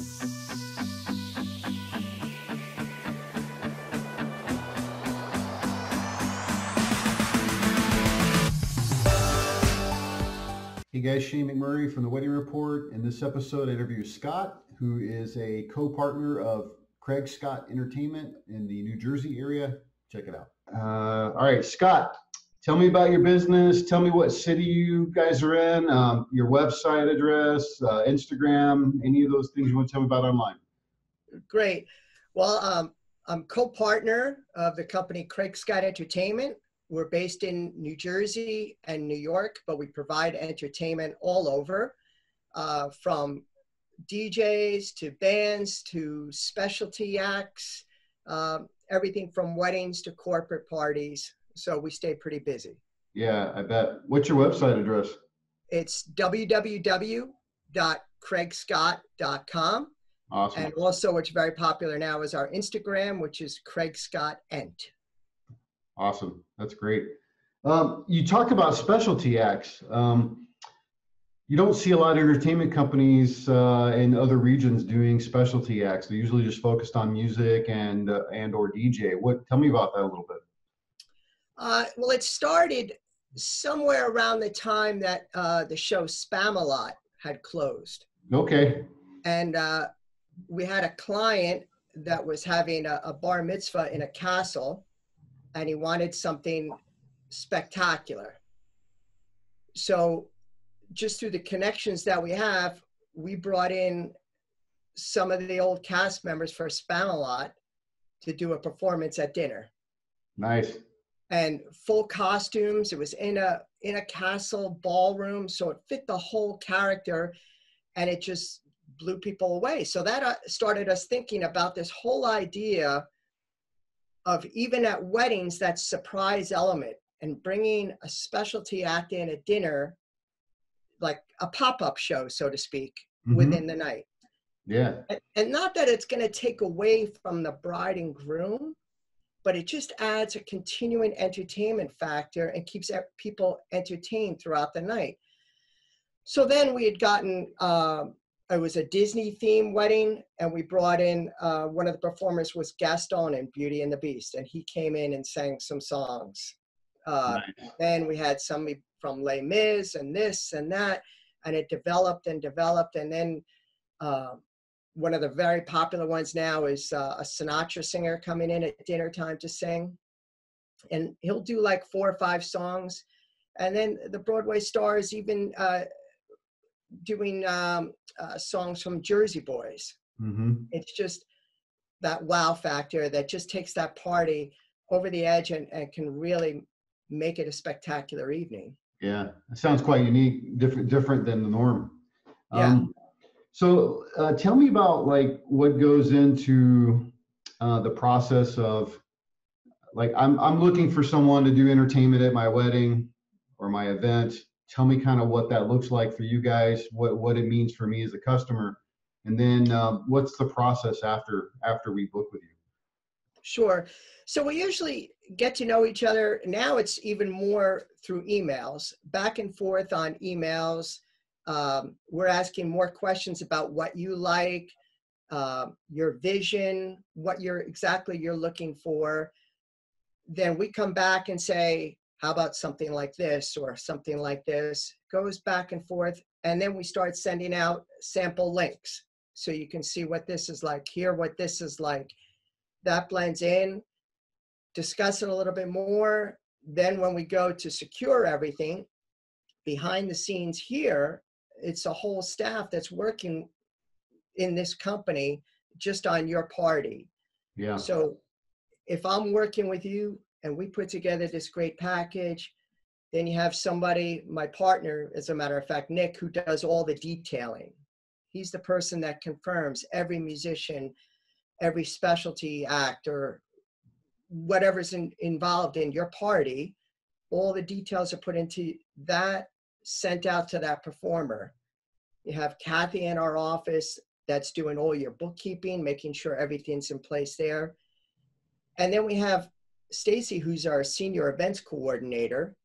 Hey guys, Shane McMurray from the Wedding Report. In this episode, I interview Scott, who is a co-partner of Craig Scott Entertainment in the New Jersey area. Check it out. All right, Scott, tell me about your business. Tell me what city you guys are in, your website address, Instagram, any of those things you want to tell me about online. Great. Well, I'm co-partner of the company Craig Scott Entertainment. We're based in New Jersey and New York, but we provide entertainment all over, from DJs to bands to specialty acts, everything from weddings to corporate parties. So we stay pretty busy. Yeah, I bet. What's your website address? It's www.craigscott.com. Awesome. And also, what's very popular now is our Instagram, which is Craig Scott Ent. Awesome. That's great. You talked about specialty acts. You don't see a lot of entertainment companies in other regions doing specialty acts. They're usually just focused on music and or DJ. Tell me about that a little bit. Well, it started somewhere around the time that the show Spamalot had closed. Okay. And we had a client that was having a bar mitzvah in a castle, and he wanted something spectacular. So just through the connections that we have, we brought in some of the old cast members for Spamalot to do a performance at dinner. Nice. And full costumes. It was in a castle ballroom, so it fit the whole character, and it just blew people away. So that started us thinking about this whole idea of, even at weddings, that surprise element, and bringing a specialty act in at dinner, like a pop-up show, so to speak, within the night. Yeah. And not that it's going to take away from the bride and groom, but it just adds a continuing entertainment factor and keeps people entertained throughout the night. So then we had gotten, it was a Disney themed wedding, and we brought in, one of the performers was Gaston in Beauty and the Beast, and he came in and sang some songs. Nice. Then we had somebody from Les Mis and this and that, and it developed and developed. And then one of the very popular ones now is a Sinatra singer coming in at dinner time to sing. And he'll do like 4 or 5 songs. And then the Broadway stars even doing songs from Jersey Boys. It's just that wow factor that just takes that party over the edge and can really make it a spectacular evening. Yeah, it sounds quite unique, different than the norm. Yeah. So tell me about like what goes into the process of, like, I'm looking for someone to do entertainment at my wedding or my event. Tell me kind of what that looks like for you guys, what it means for me as a customer, and then what's the process after we book with you? Sure. So we usually get to know each other. Now it's even more through emails, back and forth on emails. We're asking more questions about what you like, your vision, what you're looking for. Then we come back and say, how about something like this or something like this? Goes back and forth. And then we start sending out sample links so you can see what this is like, hear what this is like. That blends in, discuss it a little bit more. Then when we go to secure everything, behind the scenes here, it's a whole staff that's working in this company just on your party. Yeah. So if I'm working with you and we put together this great package, then you have somebody, my partner, as a matter of fact, Nick, who does all the detailing. He's the person that confirms every musician, every specialty act, or whatever's involved in your party. All the details are put into that, sent out to that performer. You have Kathy in our office that's doing all your bookkeeping, making sure everything's in place there. And then we have Stacy, who's our senior events coordinator,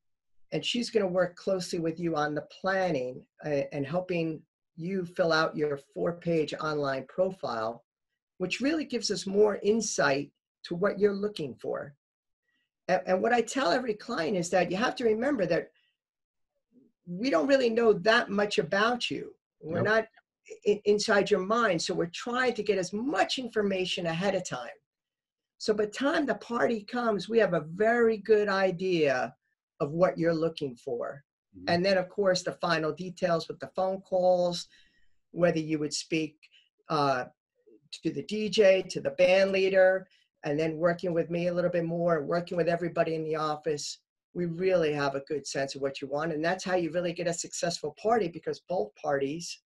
and she's going to work closely with you on the planning and helping you fill out your 4-page online profile, which really gives us more insight to what you're looking for. And what I tell every client is that you have to remember that we don't really know that much about you. We're Yep. not inside your mind. So we're trying to get as much information ahead of time. So by the time the party comes, we have a very good idea of what you're looking for. Mhm. And then, of course, the final details with the phone calls, whether you would speak to the DJ, to the band leader, and then working with me a little bit more, working with everybody in the office. We really have a good sense of what you want. And that's how you really get a successful party, because both parties,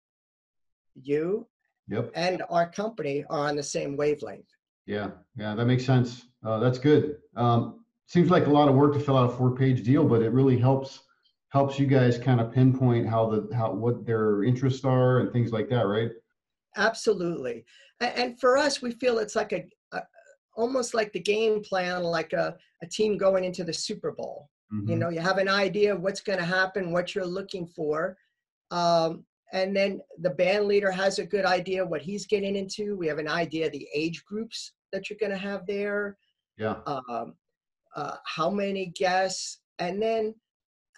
you Yep. and our company, are on the same wavelength. Yeah, that makes sense. That's good. Seems like a lot of work to fill out a 4-page deal, but it really helps you guys kind of pinpoint what their interests are and things like that, right? Absolutely. And for us, we feel it's like almost like the game plan, like a team going into the Super Bowl. Mm-hmm. You know, you have an idea of what's going to happen, what you're looking for. And then the band leader has a good idea what he's getting into. We have an idea of the age groups that you're going to have there. Yeah. How many guests, and then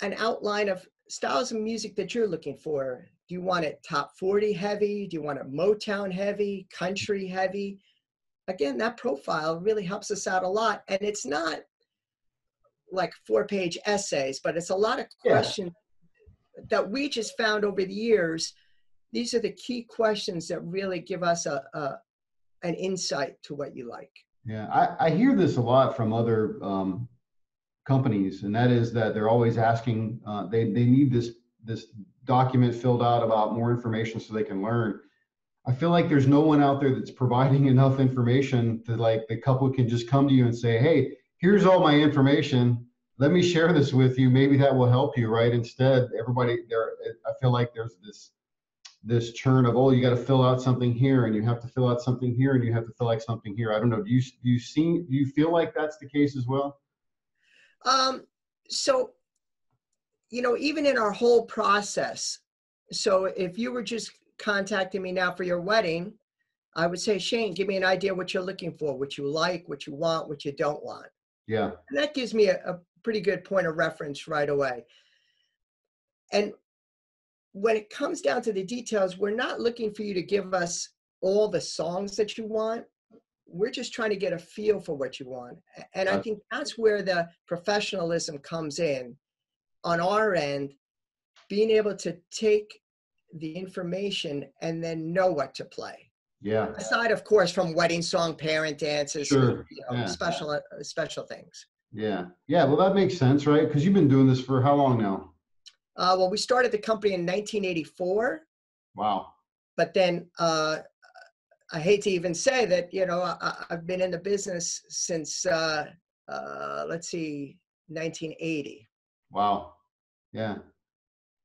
an outline of styles of music that you're looking for. Do you want it top 40 heavy? Do you want it Motown heavy, country heavy? Again, that profile really helps us out a lot. And it's not like 4-page essays, but it's a lot of questions that we just found over the years. These are the key questions that really give us an insight to what you like. Yeah, I hear this a lot from other companies, and that is that they're always asking, they need this document filled out about more information so they can learn. I feel like there's no one out there that's providing enough information to, like, the couple can just come to you and say, hey, here's all my information. Let me share this with you. Maybe that will help you, right? Instead, everybody there, I feel like there's this churn of, oh, you got to fill out something here, and you have to fill out something here, and you have to fill out something here. I don't know. Do you feel like that's the case as well? So, you know, even in our whole process, so if you were just contacting me now for your wedding, I would say, Shane, give me an idea what you're looking for, what you like, what you want, what you don't want. Yeah. And that gives me a pretty good point of reference right away. And when it comes down to the details, we're not looking for you to give us all the songs that you want. We're just trying to get a feel for what you want. And I think that's where the professionalism comes in on our end, being able to take the information and then know what to play. Yeah. Aside, of course, from wedding song, parent dances, Sure. you know, special things. Yeah. Well, that makes sense, right? Because you've been doing this for how long now? Well, we started the company in 1984. Wow. But then I hate to even say that, you know, I've been in the business since, let's see, 1980. Wow. Yeah.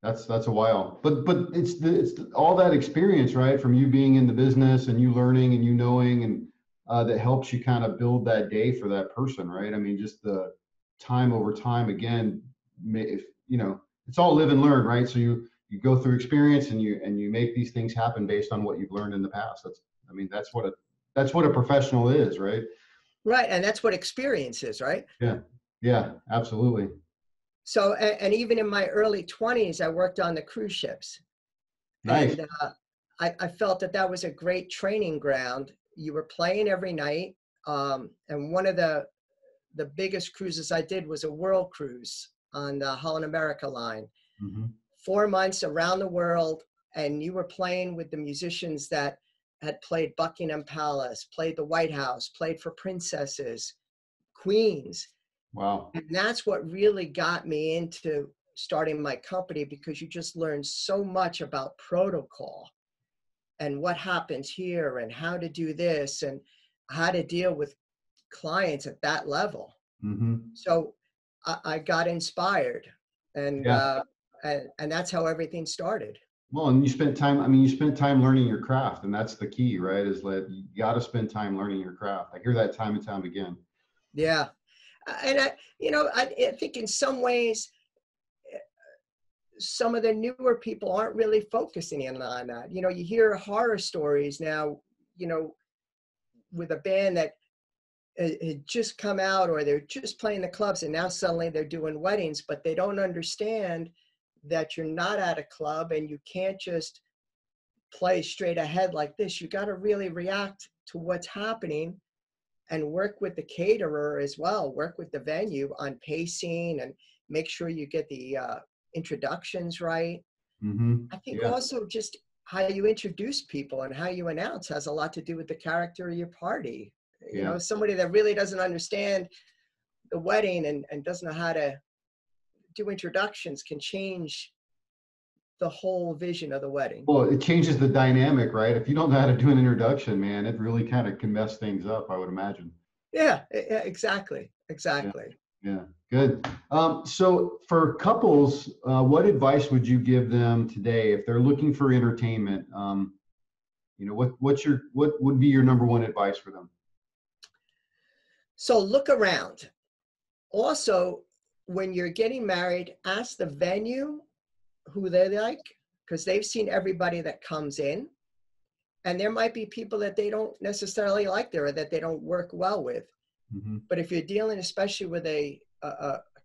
That's a while, but it's all that experience, right? From you being in the business and you learning and you knowing, and that helps you kind of build that day for that person, right? I mean, just the time over time, again, if, you know, it's all live and learn, right? So you go through experience and you make these things happen based on what you've learned in the past. That's what a professional is, right? Right, and that's what experience is, right? Yeah, absolutely. So, and even in my early 20s, I worked on the cruise ships. Nice. And I felt that was a great training ground. You were playing every night. And one of the biggest cruises I did was a world cruise on the Holland America line. Mm-hmm. 4 months around the world, and you were playing with the musicians that had played Buckingham Palace, played the White House, played for princesses, queens. Wow. And that's what really got me into starting my company, because you just learn so much about protocol and what happens here and how to do this and how to deal with clients at that level. Mm-hmm. So I got inspired, and that's how everything started. Well, and you spent time learning your craft, and that's the key, right? Is that you got to spend time learning your craft. I hear that time and time again. Yeah. And I think in some ways, some of the newer people aren't really focusing in on that. You know, you hear horror stories now, you know, with a band that had just come out, or they're just playing the clubs and now suddenly they're doing weddings, but they don't understand that you're not at a club and you can't just play straight ahead like this. You got to really react to what's happening and work with the caterer as well, work with the venue on pacing and make sure you get the introductions right. Mm-hmm. I think Yeah. also just how you introduce people and how you announce has a lot to do with the character of your party. You know, somebody that really doesn't understand the wedding and doesn't know how to do introductions can change the whole vision of the wedding. Well, it changes the dynamic, right? If you don't know how to do an introduction, man, it really kind of can mess things up, I would imagine. Yeah, exactly. Exactly. Yeah, good. So for couples, what advice would you give them today if they're looking for entertainment? You know, what would be your number one advice for them? So look around. Also, when you're getting married, ask the venue who they like, because they've seen everybody that comes in. And there might be people that they don't necessarily like there or that they don't work well with. Mm-hmm. But if you're dealing especially with a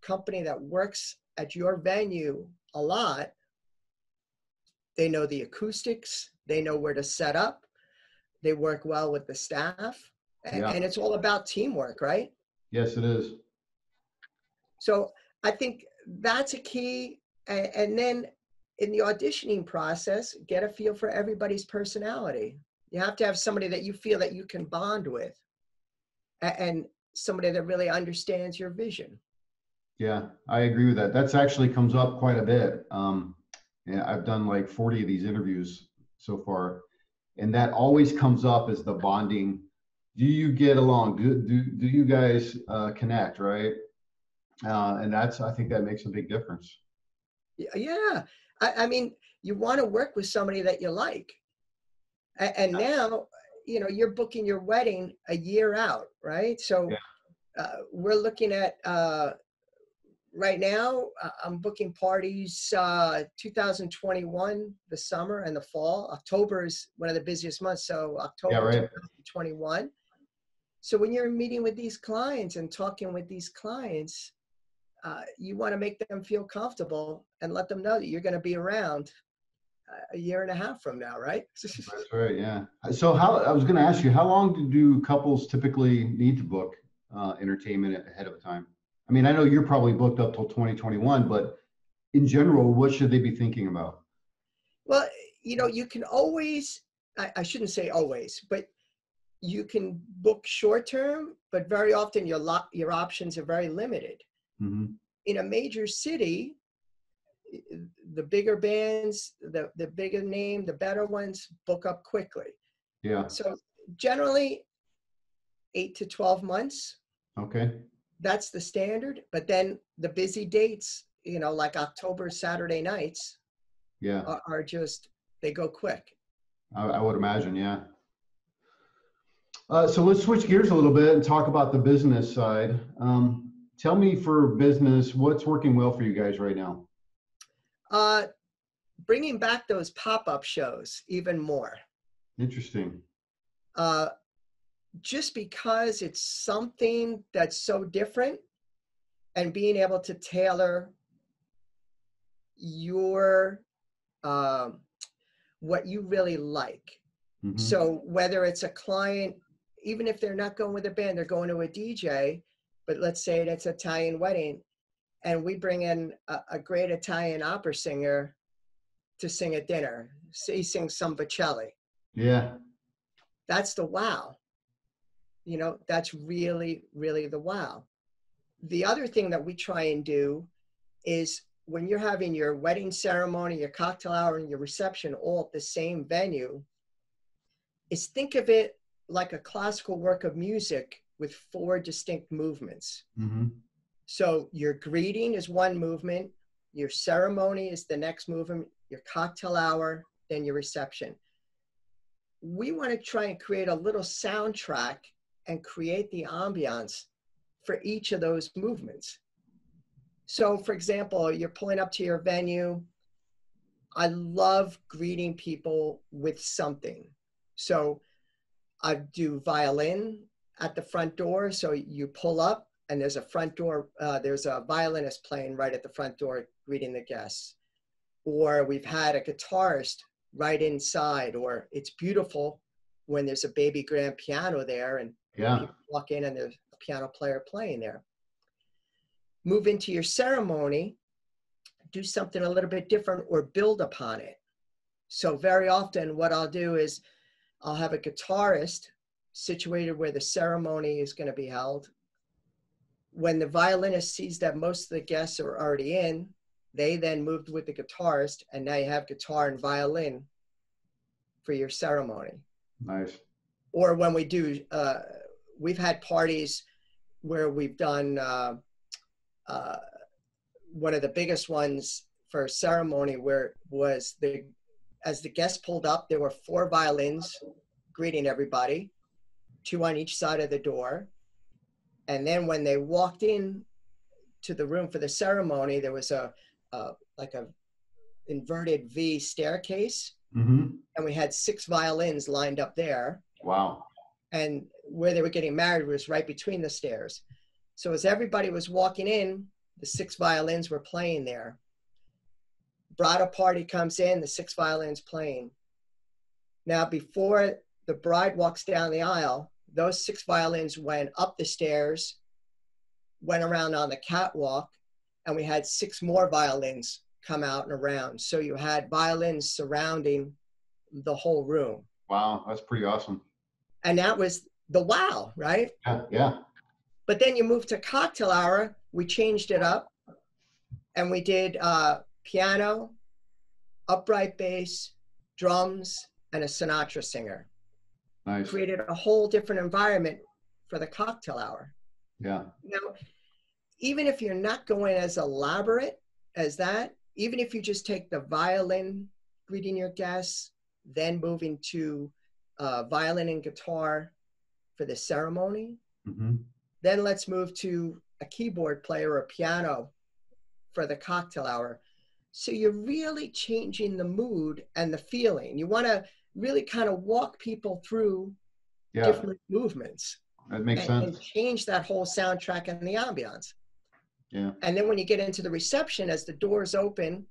company that works at your venue a lot, they know the acoustics, they know where to set up, they work well with the staff, Yeah. and it's all about teamwork, right? Yes, it is. So I think that's a key. And then in the auditioning process, get a feel for everybody's personality. You have to have somebody that you feel that you can bond with and somebody that really understands your vision. Yeah, I agree with that. That's actually comes up quite a bit. Yeah, I've done like 40 of these interviews so far, and that always comes up as the bonding. Do you get along? Do you guys connect, right? And I think that makes a big difference. Yeah. I mean, you want to work with somebody that you like. And now, you know, you're booking your wedding a year out, right? So we're looking at, right now, I'm booking parties 2021, the summer and the fall. October is one of the busiest months. So October 2021. So when you're meeting with these clients and talking with these clients, you want to make them feel comfortable and let them know that you're going to be around a year and a half from now, right? That's right. Yeah. So I was going to ask you, how long do couples typically need to book entertainment ahead of time? I mean, I know you're probably booked up till 2021, but in general, what should they be thinking about? Well, you know, you can always, I shouldn't say always, but you can book short term, but very often your options are very limited. Mm-hmm. In a major city, the bigger bands, the bigger name, the better ones book up quickly. Yeah. So generally 8 to 12 months. Okay. That's the standard. But then the busy dates, you know, like October Saturday nights, are just, they go quick. I would imagine, yeah. So let's switch gears a little bit and talk about the business side. Tell me, for business, what's working well for you guys right now? Bringing back those pop-up shows even more. Interesting. Just because it's something that's so different, and being able to tailor your what you really like. Mm-hmm. So whether it's a client, even if they're not going with a band, they're going to a DJ, but let's say it's an Italian wedding, and we bring in a great Italian opera singer to sing at dinner. So he sings some Bocelli. Yeah. That's the wow. You know, that's really, really the wow. The other thing that we try and do is when you're having your wedding ceremony, your cocktail hour, and your reception all at the same venue, is think of it like a classical work of music with 4 distinct movements. Mm-hmm. So your greeting is one movement, your ceremony is the next movement, your cocktail hour, then your reception. We want to try and create a little soundtrack and create the ambiance for each of those movements. So for example, you're pulling up to your venue, I love greeting people with something. So I do violin at the front door. So you pull up and there's a front door, there's a violinist playing right at the front door greeting the guests. Or we've had a guitarist right inside, or it's beautiful when there's a baby grand piano there and people walk in and there's a piano player playing there. Move into your ceremony, do something a little bit different or build upon it. So very often what I'll do is I'll have a guitarist situated where the ceremony is going to be held. When the violinist sees that most of the guests are already in, they then moved with the guitarist, and now you have guitar and violin for your ceremony. Nice. Or when we do, we've had parties where we've done one of the biggest ones for a ceremony where was as the guests pulled up, there were 4 violins greeting everybody, 2 on each side of the door. And then when they walked in to the room for the ceremony, there was like a inverted V staircase. Mm-hmm. And we had 6 violins lined up there. Wow. And where they were getting married was right between the stairs. So as everybody was walking in, the 6 violins were playing there. Bridal party comes in, the 6 violins playing. Now, before the bride walks down the aisle, those 6 violins went up the stairs, went around on the catwalk, and we had 6 more violins come out and around. So you had violins surrounding the whole room. Wow, that's pretty awesome. And that was the wow, right? Yeah. But then you move to cocktail hour, we changed it up, and we did piano, upright bass, drums, and a Sinatra singer. Nice. Created a whole different environment for the cocktail hour. Yeah. Now, even if you're not going as elaborate as that, even if you just take the violin greeting your guests, then moving to violin and guitar for the ceremony, mm-hmm. Then let's move to a keyboard player or a piano for the cocktail hour. So you're really changing the mood and the feeling. You want to really kind of walk people through different movements. That makes sense. And change that whole soundtrack and the ambiance. Yeah. And then when you get into the reception, as the doors open,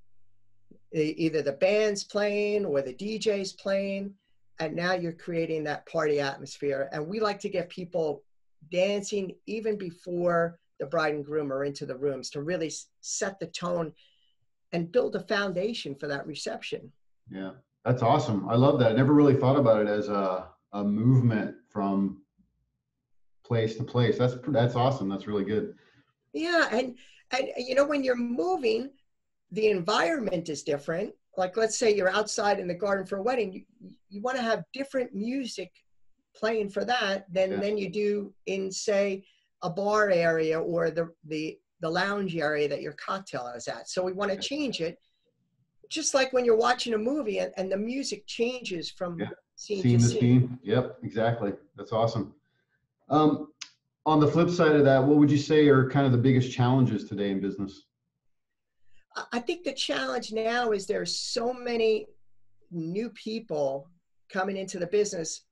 either the band's playing or the DJ's playing, and now you're creating that party atmosphere. And we like to get people dancing even before the bride and groom are into the rooms to really set the tone and build a foundation for that reception. Yeah, that's awesome. I love that. I never really thought about it as a movement from place to place. That's awesome. That's really good. Yeah, and you know, when you're moving, the environment is different. Like, let's say you're outside in the garden for a wedding, you want to have different music playing for that than you do in, say, a bar area or the lounge area that your cocktail is at. So we want to change it, just like when you're watching a movie and the music changes from scene to scene. Yep, exactly. That's awesome. On the flip side of that, what would you say are kind of the biggest challenges today in business? I think the challenge now is there's so many new people coming into the business,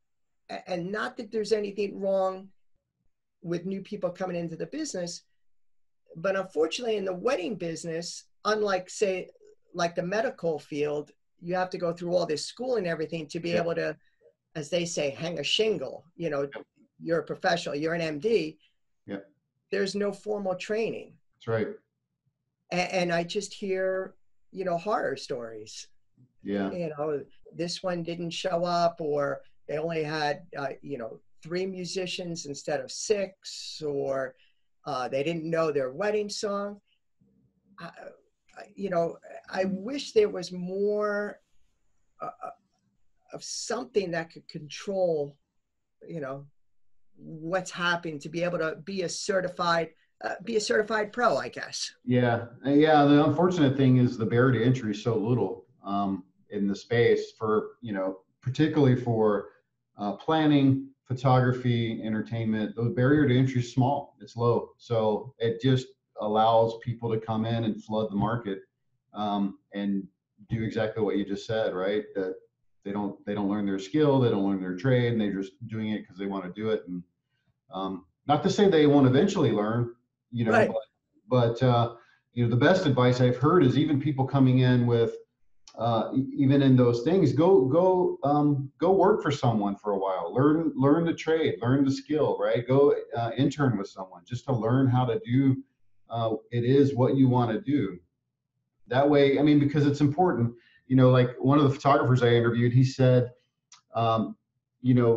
and not that there's anything wrong with new people coming into the business, but unfortunately in the wedding business, unlike, say, like the medical field, you have to go through all this school and everything to be able to, as they say, hang a shingle. You know, you're a professional, you're an MD. Yeah. There's no formal training. That's right. And I just hear, you know, horror stories. Yeah. You know, this one didn't show up, or they only had, 3 musicians instead of 6, or they didn't know their wedding song. I wish there was more of something that could control, what's happening, to be able to be a certified pro, I guess. Yeah. The unfortunate thing is the barrier to entry is so little in the space for, particularly for planning, photography, entertainment. The barrier to entry is small. It's low. So it just allows people to come in and flood the market and do exactly what you just said, right? That they don't learn their skill, they don't learn their trade, and they're just doing it because they want to do it. And not to say they won't eventually learn, Right. but the best advice I've heard is even people coming in with even in those things, go work for someone for a while, learn the trade, learn the skill, right? Go intern with someone just to learn how to do it is what you want to do. That way, I mean, because it's important, like one of the photographers I interviewed, he said, um,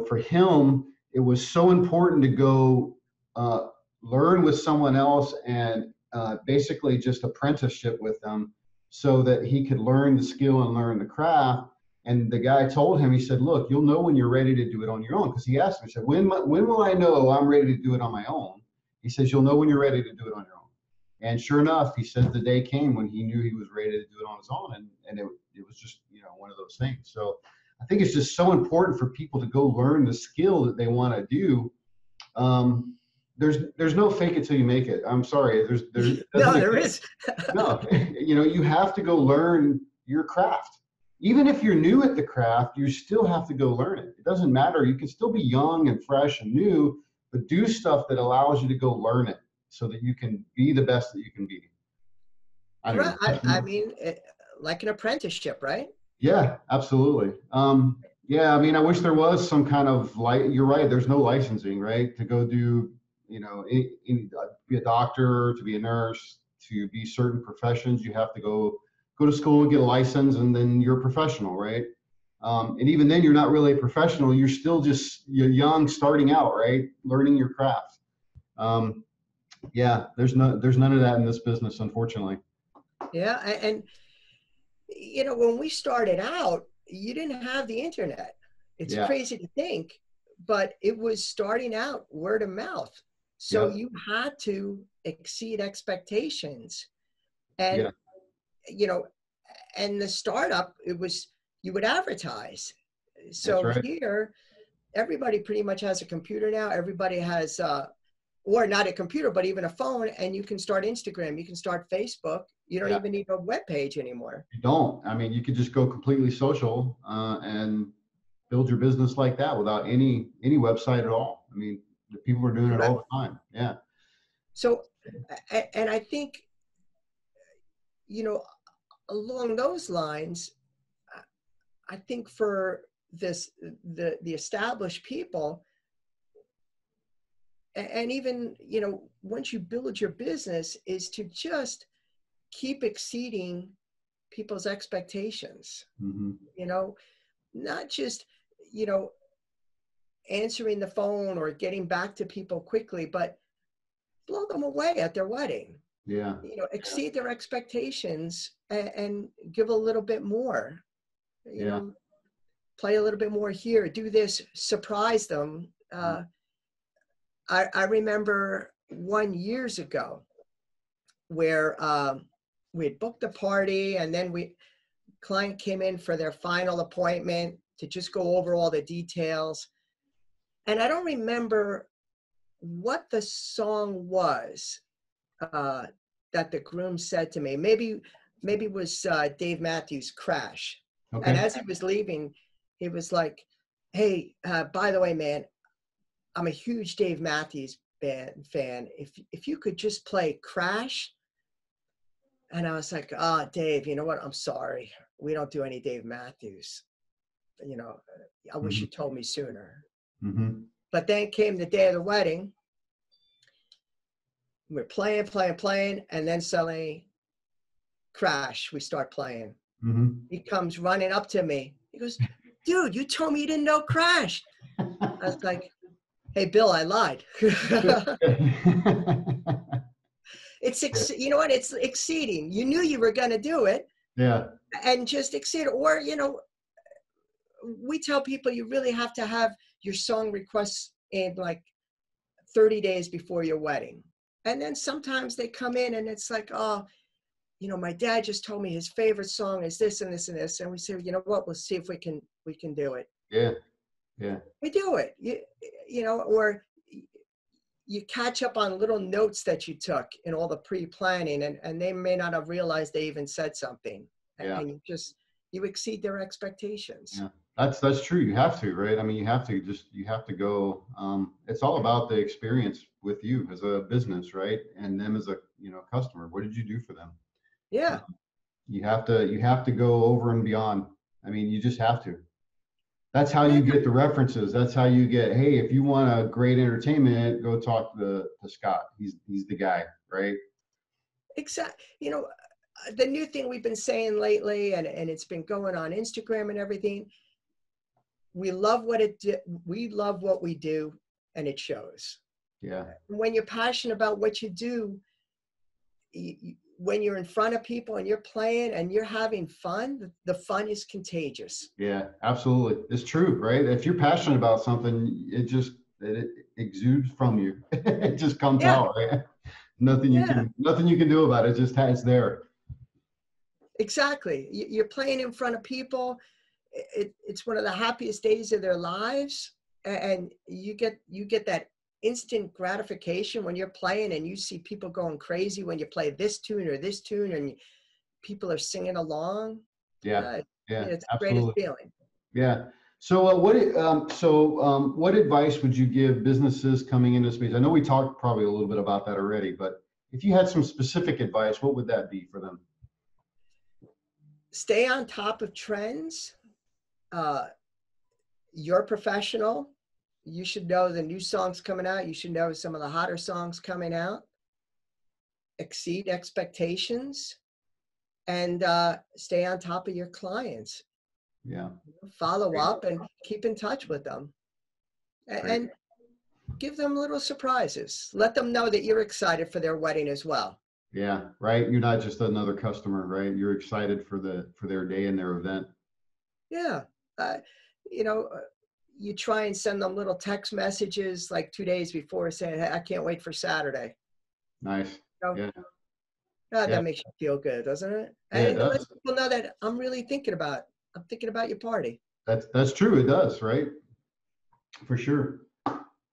for him, it was so important to go uh, learn with someone else and basically just apprenticeship with them so that he could learn the skill and learn the craft. And the guy told him, he said, look, you'll know when you're ready to do it on your own. Because he asked me, he said, when will I know I'm ready to do it on my own? He says, you'll know when you're ready to do it on your own. And sure enough, he said the day came when he knew he was ready to do it on his own. And it was just, one of those things. So I think it's just so important for people to go learn the skill that they want to do. There's no fake it till you make it. I'm sorry. There's No, there is. no. You have to go learn your craft. Even if you're new at the craft, you still have to go learn it. It doesn't matter. You can still be young and fresh and new, but do stuff that allows you to go learn it so that you can be the best that you can be. I don't Correct. know. I mean, like an apprenticeship, right? Yeah, absolutely. Yeah, I mean, I wish there was some kind of you're right. There's no licensing, right? To go do, be a doctor, to be a nurse, to be certain professions, you have to go to school, get a license, and then you're a professional, right? And even then, you're not really a professional. You're young, starting out, right? Learning your craft. Yeah, there's none of that in this business, unfortunately. Yeah. And when we started out, you didn't have the internet. It's Yeah. crazy to think, but it was starting out word of mouth. So Yep. you had to exceed expectations. And, Yeah. you know, and the startup, you would advertise. That's So right. here, everybody pretty much has a computer now. Everybody has, or not a computer, but even a phone, and you can start Instagram, you can start Facebook. You don't Yeah. even need a web page anymore. You don't. I mean, you could just go completely social and build your business like that without any website at all. I mean, the people are doing it all Correct. the time. Yeah. So, and I think, along those lines, I think for the established people, and even, once you build your business, is to just keep exceeding people's expectations, Hmm. not just, you know, answering the phone or getting back to people quickly, but blow them away at their wedding. Yeah. Exceed their expectations and give a little bit more, Yeah. play a little bit more here, do this, surprise them. I remember 1 years ago where we had booked a party, and then client came in for their final appointment to just go over all the details. And I don't remember what the song was that the groom said to me. Maybe it was Dave Matthews' Crash. And Okay. as he was leaving, he was like, hey, by the way, man, I'm a huge Dave Matthews fan. If you could just play Crash. And I was like, Dave, you know what? I'm sorry. We don't do any Dave Matthews. I wish you Hmm. told me sooner. Hmm. But then came the day of the wedding. We're playing, and then suddenly, Crash, we start playing. Hmm. He comes running up to me. He goes, dude, you told me you didn't know Crash. I was like, hey, Bill, I lied. You know what? It's exceeding. You knew you were going to do it. Yeah. And just exceed. Or, we tell people you really have to have your song requests in like 30 days before your wedding. And then sometimes they come in and it's like, oh, my dad just told me his favorite song is this and this and this. And we say, you know what, we'll see if we can do it. Yeah. Yeah. We do it, or you catch up on little notes that you took in all the pre-planning, and they may not have realized they even said something. Yeah. and you exceed their expectations. Yeah. That's true. You have to, right? I mean, you have to go. It's all about the experience with you as a business, right? And them as a, customer. What did you do for them? Yeah, You have to go over and beyond. I mean, you just have to. That's how yeah, you get the references. That's how you get, hey, if you want a great entertainment, go talk to Scott. He's the guy, right? exactly. The new thing we've been saying lately, and it's been going on Instagram and everything. We love we love what we do, and it shows. Yeah. When you're passionate about what you do, when you're in front of people and you're playing and you're having fun, the fun is contagious. Yeah, absolutely. It's true, right? If you're passionate about something, it exudes from you. It just comes Yeah, out, right? yeah, Nothing you can do about it. It's there. exactly. You're playing in front of people. It's one of the happiest days of their lives, and you get that instant gratification when you're playing and you see people going crazy when you play this tune or this tune and people are singing along. Yeah. Yeah, It's the greatest absolutely. feeling. Yeah. So, what advice would you give businesses coming into space? I know we talked probably a little bit about that already, but if you had some specific advice, what would that be for them? Stay on top of trends. You're a professional. You should know the new songs coming out. You should know some of the hotter songs coming out. Exceed expectations and stay on top of your clients. Yeah. Follow Great. up and keep in touch with them. And give them little surprises. Let them know that you're excited for their wedding as well. Yeah, right. You're not just another customer, right? You're excited for their day and their event. Yeah. Uh, you know, you try and send them little text messages like 2 days before saying, hey, I can't wait for Saturday. Nice. You know, Yeah. God, Yeah. that makes you feel good, doesn't it? Yeah, it And it lets does. people know that I'm thinking about your party. That's true. It does, right? For sure.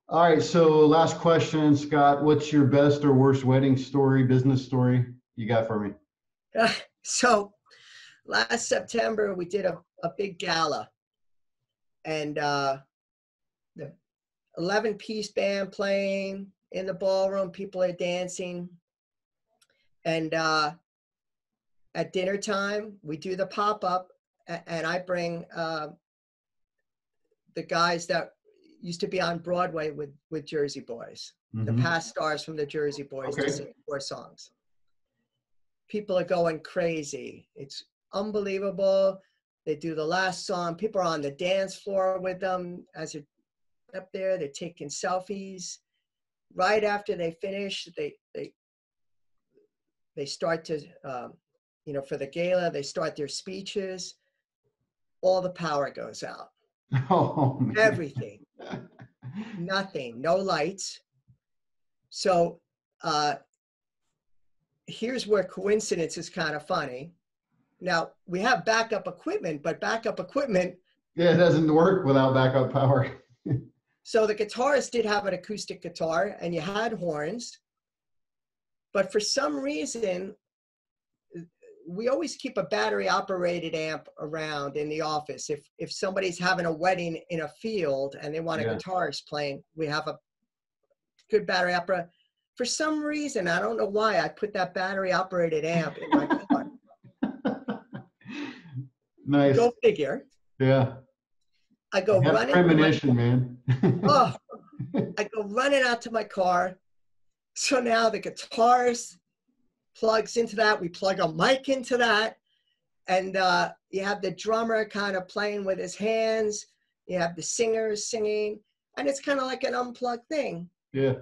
All right. So last question, Scott. What's your best or worst wedding story, business story you got for me? So last September, we did a big gala and the 11-piece band playing in the ballroom, people are dancing. And at dinner time, we do the pop-up and I bring the guys that used to be on Broadway with Jersey Boys, the Mm-hmm. past stars from the Jersey Boys to Okay. sing 4 songs. People are going crazy. It's unbelievable. They do the last song. People are on the dance floor with them as they're up there. They're taking selfies. Right after they finish, they start to, for the gala, they start their speeches. All the power goes out. Oh, man. Everything. Nothing. No lights. So here's where coincidence is kind of funny. Now, we have backup equipment, but backup equipment. Yeah, it doesn't work without backup power. So the guitarist did have an acoustic guitar and you had horns. But for some reason, we always keep a battery operated amp around in the office. If somebody's having a wedding in a field and they want a guitarist playing, we have a good battery opera. For some reason, I don't know why, I put that battery operated amp in my car. Nice. Go figure. Yeah. I go running. Premonition, man. Oh, I go running out to my car. So now the guitarist plugs into that. We plug a mic into that. And you have the drummer kind of playing with his hands. You have the singers singing. And it's kind of like an unplugged thing. Yeah.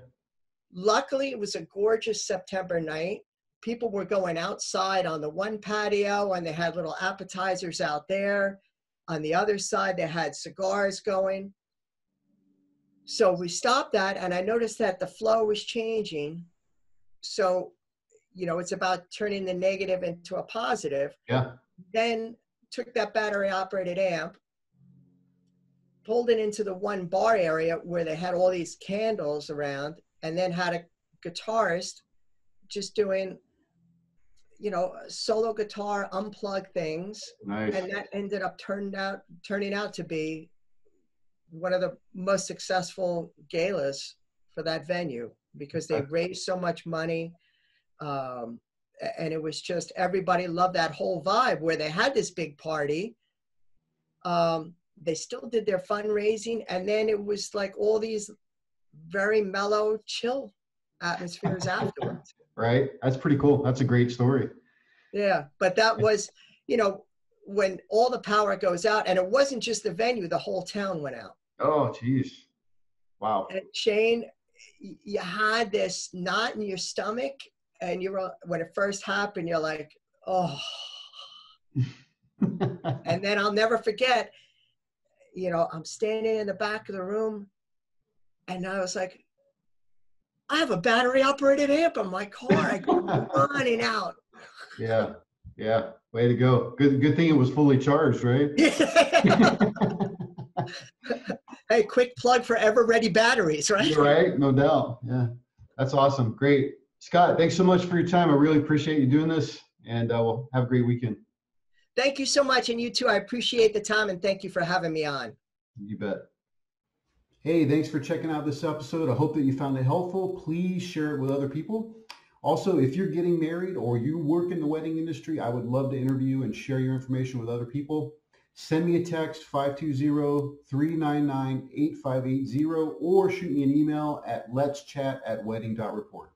Luckily, it was a gorgeous September night. People were going outside on the one patio and they had little appetizers out there. On the other side, they had cigars going. So we stopped that and I noticed that the flow was changing. So, it's about turning the negative into a positive. Yeah. Then took that battery operated amp, pulled it into the one bar area where they had all these candles around, and then had a guitarist just doing, solo guitar unplugged things. Nice. And that ended up turning out to be one of the most successful galas for that venue, because they raised so much money. And it was just, everybody loved that whole vibe where they had this big party. They still did their fundraising, and then it was like all these very mellow, chill atmospheres afterwards. Right. That's pretty cool. That's a great story. Yeah. But that was, when all the power goes out, and it wasn't just the venue, the whole town went out. Oh, geez. Wow. And Shane, you had this knot in your stomach, and when it first happened, you're like, oh. And then I'll never forget, I'm standing in the back of the room, and I was like, I have a battery operated amp in my car. I go running out. Yeah. Yeah. Way to go. Good thing it was fully charged, right? Hey, quick plug for ever ready batteries, right? You're right. No doubt. Yeah. That's awesome. Great. Scott, thanks so much for your time. I really appreciate you doing this, and we'll have a great weekend. Thank you so much. And you too. I appreciate the time, and thank you for having me on. You bet. Hey, thanks for checking out this episode. I hope that you found it helpful. Please share it with other people. Also, if you're getting married or you work in the wedding industry, I would love to interview and share your information with other people. Send me a text, 520-399-8580, or shoot me an email at letschat@wedding.report.